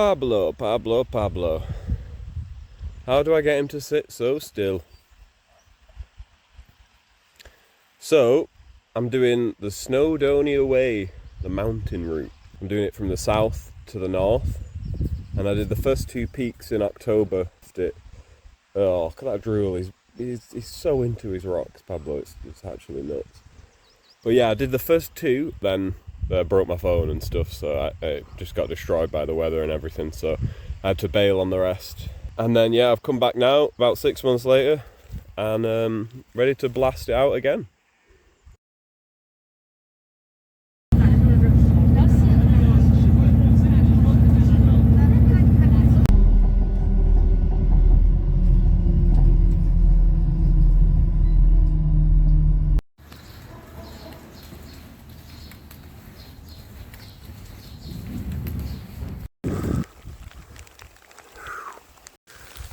Pablo, Pablo, Pablo. How do I get him to sit so still? So, I'm doing the Snowdonia Way, the mountain route. I'm doing it from the south to the north. And I did the first two peaks in October. Oh, look at that drool. He's so into his rocks, Pablo. It's actually nuts. But yeah, I did the first two, then broke my phone and stuff, so I just got destroyed by the weather and everything, so I had to bail on the rest. And then yeah, I've come back now, about 6 months later, and ready to blast it out again.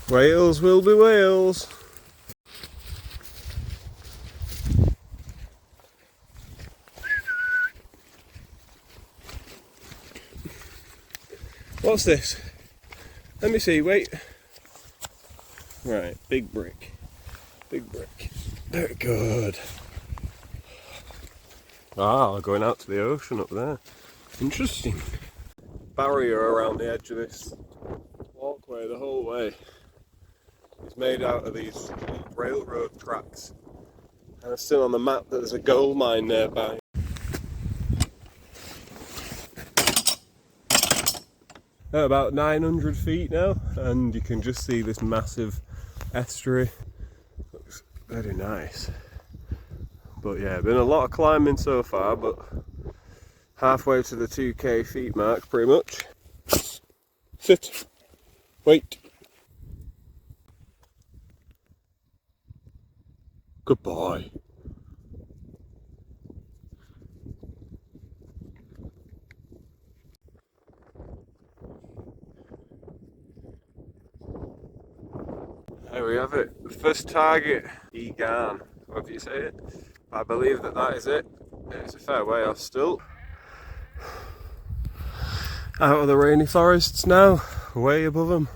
Whales will be whales. What's this? Let me see, wait. Right, big brick. Big brick. Very good. Ah, going out to the ocean up there. Interesting. Barrier around the edge of this walkway the whole way. It's made out of these railroad tracks. And I've seen on the map that there's a gold mine nearby. At about 900 feet now, and you can just see this massive estuary. Looks very nice. But yeah, been a lot of climbing so far, but halfway to the 2k feet mark pretty much. Sit. Wait. Goodbye. There we have it. The first target, Egan. However you say it. I believe that is it. It's a fair way off still. Out of the rainy forests now, way above them.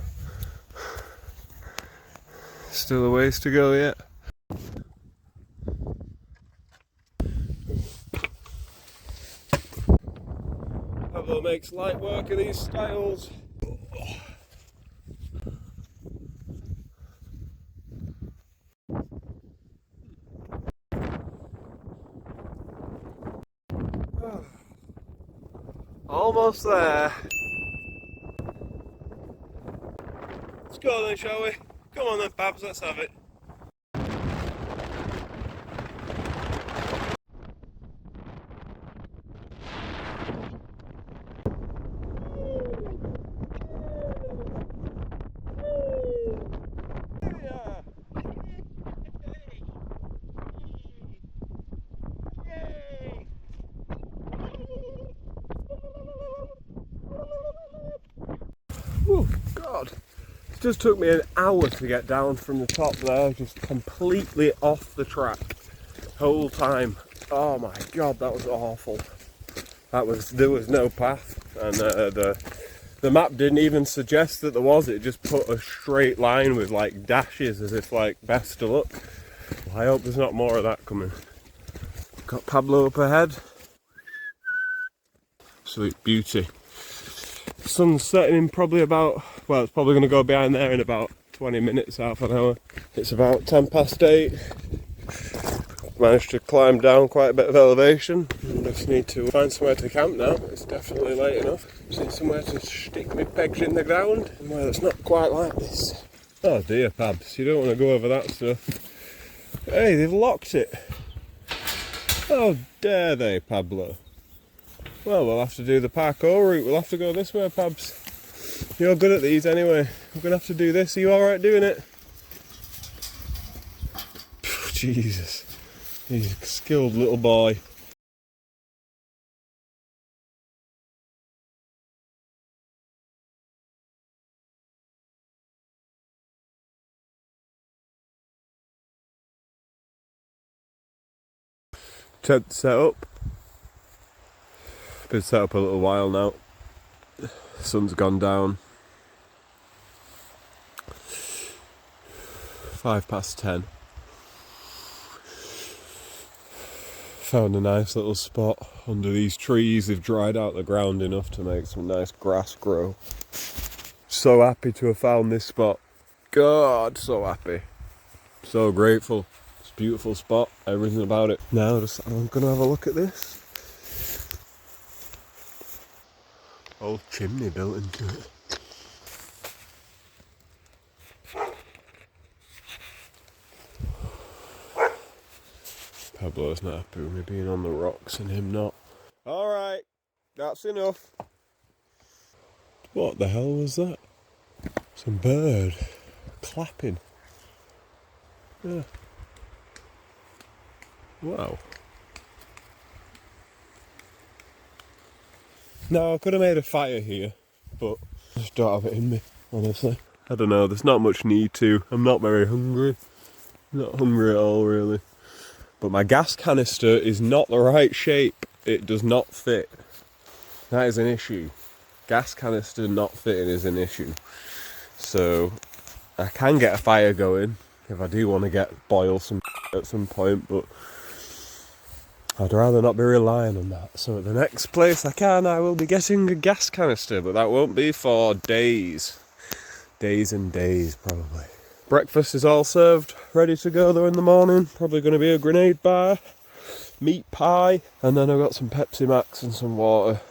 Still a ways to go yet. Pablo makes light work of these styles. Almost there. Let's go then, shall we? Come on then, Babs, let's have it. Oh God, it just took me an hour to get down from the top there, just completely off the track whole time. Oh my God, that was awful. There was no path, and the map didn't even suggest that there was. It just put a straight line with like dashes as if like best of luck. Well, I hope there's not more of that coming. Got Pablo up ahead. Absolute beauty. Sun's setting in probably about, well, it's probably going to go behind there in about 20 minutes, half an hour. It's about 10 past 8. Managed to climb down quite a bit of elevation. Just need to find somewhere to camp now. It's definitely late enough. Just need somewhere to stick my pegs in the ground. Somewhere that's not quite like this. Oh dear, Pabs, you don't want to go over that stuff. Hey, they've locked it. How dare they, Pablo? Well, we'll have to do the parkour route. We'll have to go this way, Pabs. You're good at these anyway. We're going to have to do this. Are you alright doing it? Jesus. He's a skilled little boy. Tent set up. Been set up a little while now. Sun's gone down. 10:05. Found a nice little spot under these trees. They've dried out the ground enough to make some nice grass grow. So happy to have found this spot. God, so happy. So grateful. It's a beautiful spot, everything about it. Now I'm gonna have a look at this. Old chimney built into it. Pablo's not happy with me being on the rocks and him not. Alright, that's enough. What the hell was that? Some bird clapping. Yeah. Wow. No, I could have made a fire here, but I just don't have it in me, honestly. I don't know, there's not much need to. I'm not very hungry. Not hungry at all, really. But my gas canister is not the right shape. It does not fit. That is an issue. Gas canister not fitting is an issue. So I can get a fire going if I do want to boil some at some point, but I'd rather not be relying on that. So at the next place I will be getting a gas canister, but that won't be for days. Days and days, probably. Breakfast is all served, ready to go though in the morning. Probably going to be a grenade bar, meat pie, and then I've got some Pepsi Max and some water.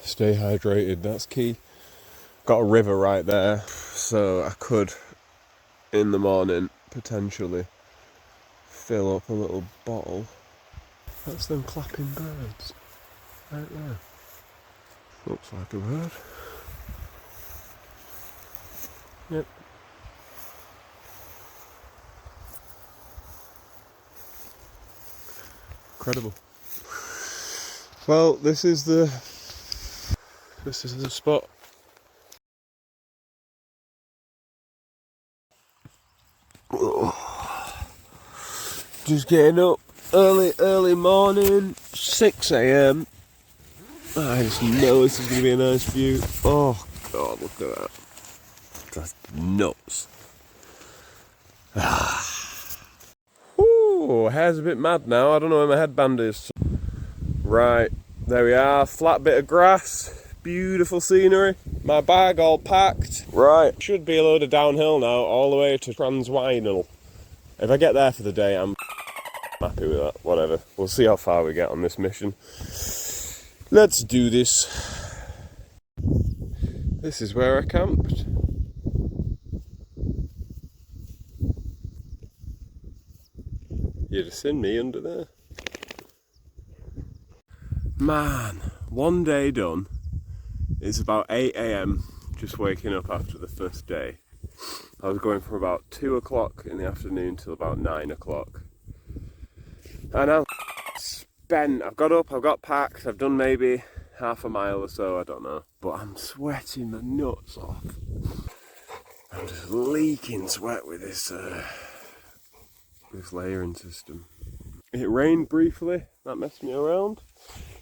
Stay hydrated, that's key. Got a river right there, so I could, in the morning, potentially fill up a little bottle. That's them clapping birds, right there. Looks like a bird. Yep. Incredible. Well, this is the spot. Just getting up early morning, 6 AM. I just know this is going to be a nice view. Oh God, look at that. That's nuts. Ooh, hair's a bit mad now. I don't know where my headband is. Right, there we are. Flat bit of grass. Beautiful scenery. My bag all packed. Right, should be a load of downhill now, all the way to Transwinal. If I get there for the day, I'm happy with that. Whatever. We'll see how far we get on this mission. Let's do this. This is where I camped. You'd have seen me under there. Man, one day done. It's about 8 AM, just waking up after the first day. I was going from about 2 o'clock in the afternoon till about 9 o'clock. And I'm spent. I've got up, I've got packed, I've done maybe half a mile or so, I don't know. But I'm sweating the nuts off. I'm just leaking sweat with this layering system. It rained briefly, that messed me around.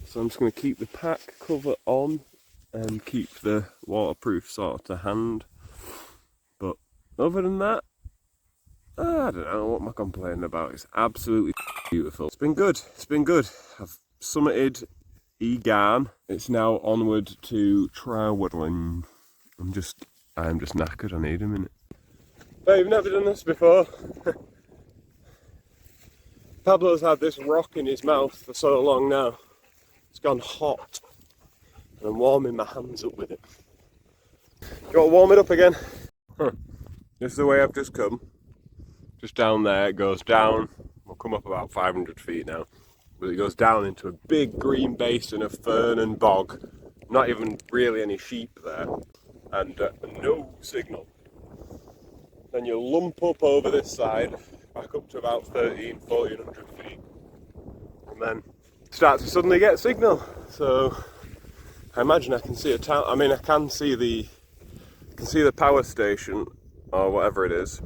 So I'm just going to keep the pack cover on and keep the waterproof sort of to hand. But other than that, I don't know, what am I complaining about? It's absolutely beautiful. It's been good, it's been good. I've summited Egan. It's now onward to Trowodling. I'm just knackered, I need a minute. But you've never done this before. Pablo's had this rock in his mouth for so long now. It's gone hot. And I'm warming my hands up with it. You want to warm it up again? This is the way I've just come. Just down there, it goes down. We'll come up about 500 feet now. But it goes down into a big green basin of fern and bog. Not even really any sheep there. And no signal. Then you lump up over this side, back up to about 1400 feet. And then start to suddenly get signal. So I imagine I can see a town. I mean, I can see the power station or whatever it is,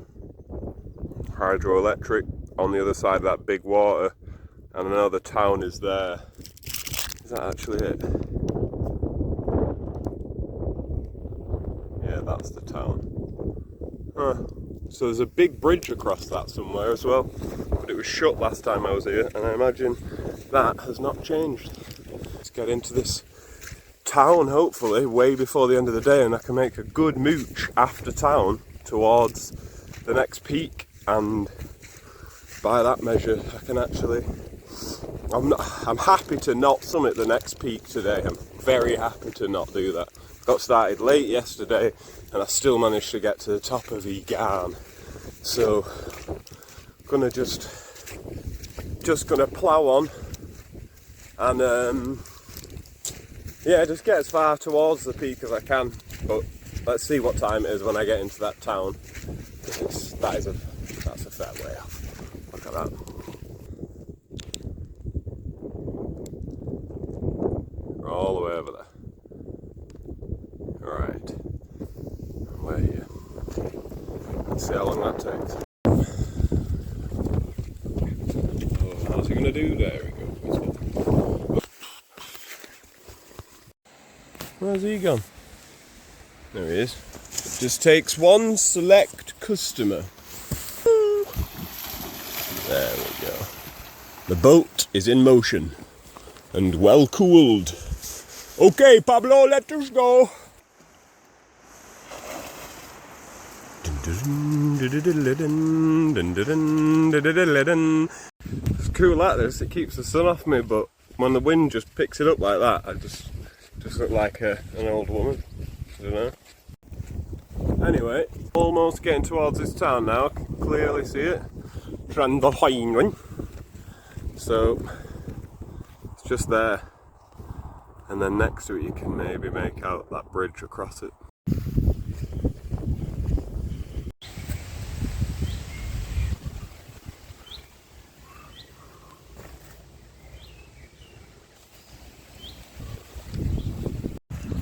hydroelectric, on the other side of that big water, and I know the town is there. Is that actually it? that's the town. Huh. So there's a big bridge across that somewhere as well, but it was shut last time I was here, and I imagine that has not changed. Let's get into this town, hopefully, way before the end of the day, and I can make a good mooch after town towards the next peak, and by that measure I can actually... I'm happy to not summit the next peak today. I'm very happy to not do that. Got started late yesterday and I still managed to get to the top of Egan. So gonna just gonna plough on and yeah, just get as far towards the peak as I can. But let's see what time it is when I get into that town. That's a fair way off. Look at that. We're all the way over there. Right. We're here. Let's see how long that takes. Oh, how's he gonna do? There we go. Where's he gone? There he is. It just takes one select customer. There we go. The boat is in motion and well cooled. Okay, Pablo, let us go. It's cool like this, it keeps the sun off me, but when the wind just picks it up like that, I just look like an old woman. I don't know. Anyway, almost getting towards this town now, I can clearly see it. So, it's just there. And then next to it you can maybe make out that bridge across it.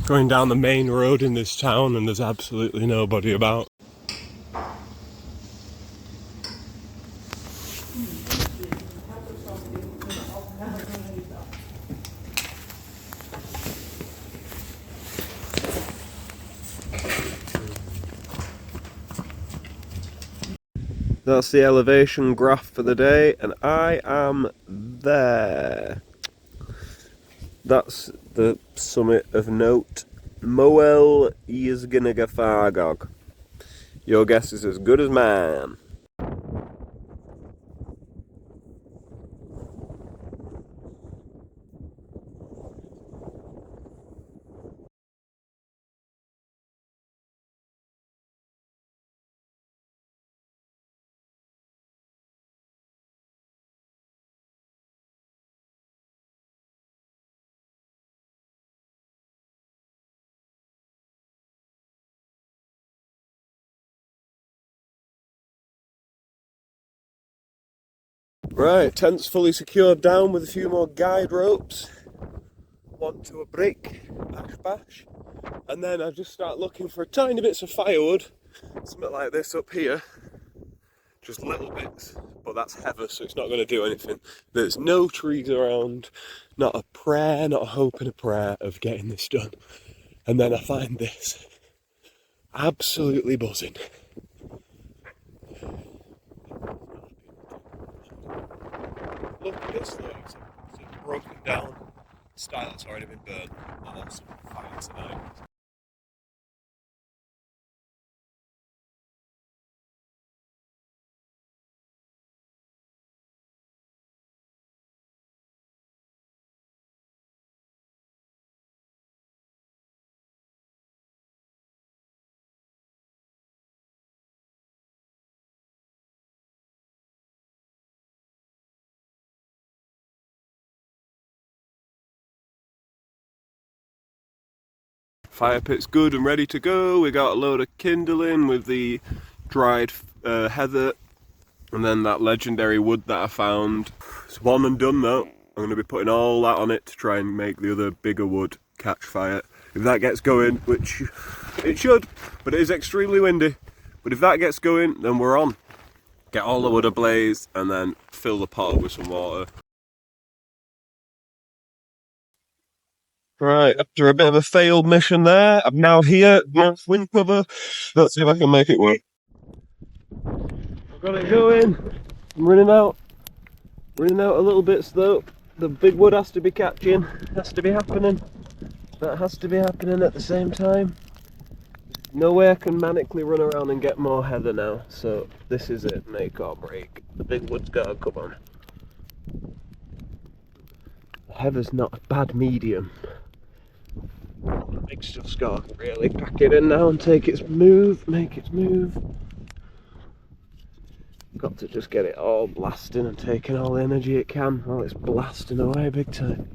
Going down the main road in this town and there's absolutely nobody about. That's the elevation graph for the day, and I am there. That's the summit of note, Moel Yzgnagafagog. Your guess is as good as mine. Right, tent's fully secured down with a few more guide ropes. One to a brick, bash bash. And then I just start looking for tiny bits of firewood. Something like this up here. Just little bits, but that's heather, so it's not going to do anything. There's no trees around, not a prayer, not a hope and a prayer of getting this done. And then I find this. Absolutely buzzing. Look at this though, it's a broken down style that's already been burned. Awesome fire tonight. Fire pit's good and ready to go. We got a load of kindling with the dried heather and then that legendary wood that I found. It's one and done though. I'm going to be putting all that on it to try and make the other bigger wood catch fire. If that gets going, which it should, but it is extremely windy. But if that gets going, then we're on. Get all the wood ablaze and then fill the pot up with some water. Right, after a bit of a failed mission there, I'm now here, north wind cover. Let's see if I can make it work. I've got it going. I'm running out a little bit slow. The big wood has to be catching, has to be happening. That has to be happening at the same time. No way I can manically run around and get more heather now, so this is it, make or break. The big wood's gotta come on. The heather's not a bad medium. The big stuff's got to really pack it in now and take its move, make its move. Got to just get it all blasting and taking all the energy it can while it's blasting away big time.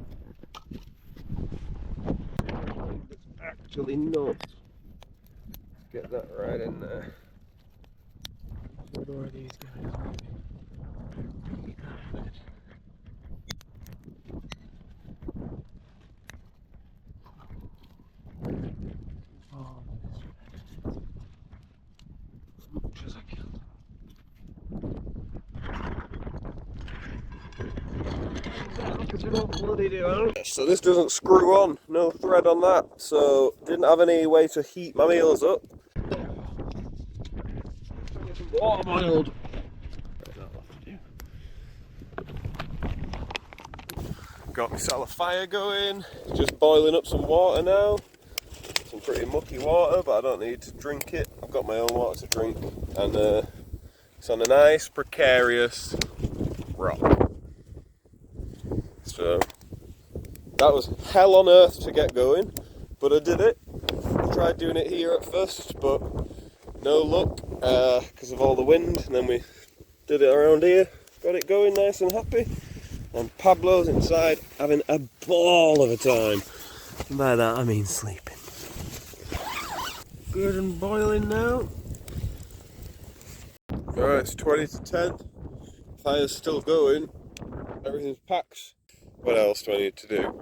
It's actually nuts. Get that right in there. What are these guys doing? Oh, as much as I can. So this doesn't screw on, no thread on that, so didn't have any way to heat my meals up. Water boiled. Got myself a fire going, just boiling up some water now. Some pretty mucky water, but I don't need to drink it. I've got my own water to drink, and it's on a nice precarious rock. So that was hell on earth to get going, but I did it. I tried doing it here at first, but no luck because of all the wind, and then we did it around here, got it going nice and happy, and Pablo's inside having a ball of a time. And by that I mean sleeping. Good and boiling now. Alright, it's 20 to 10. Fire's still going. Everything's packed. What else do I need to do?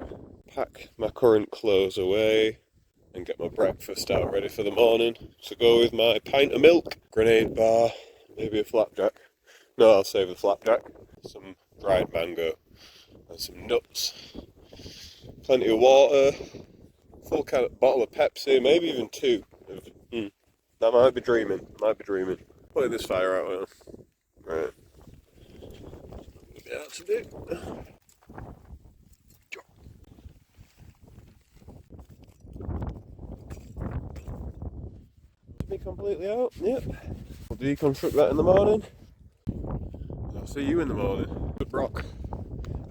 Pack my current clothes away and get my breakfast out ready for the morning. To go with my pint of milk, grenade bar, maybe a flapjack. No, I'll save the flapjack. Some dried mango and some nuts. Plenty of water. Full kind of bottle of Pepsi, maybe even two. That might be dreaming. Putting this fire out now. Right. Yeah, that's a bit. Be completely out. Yep. We'll deconstruct that in the morning. I'll see you in the morning. Good rock.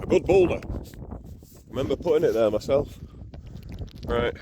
A good boulder. Remember putting it there myself. Right.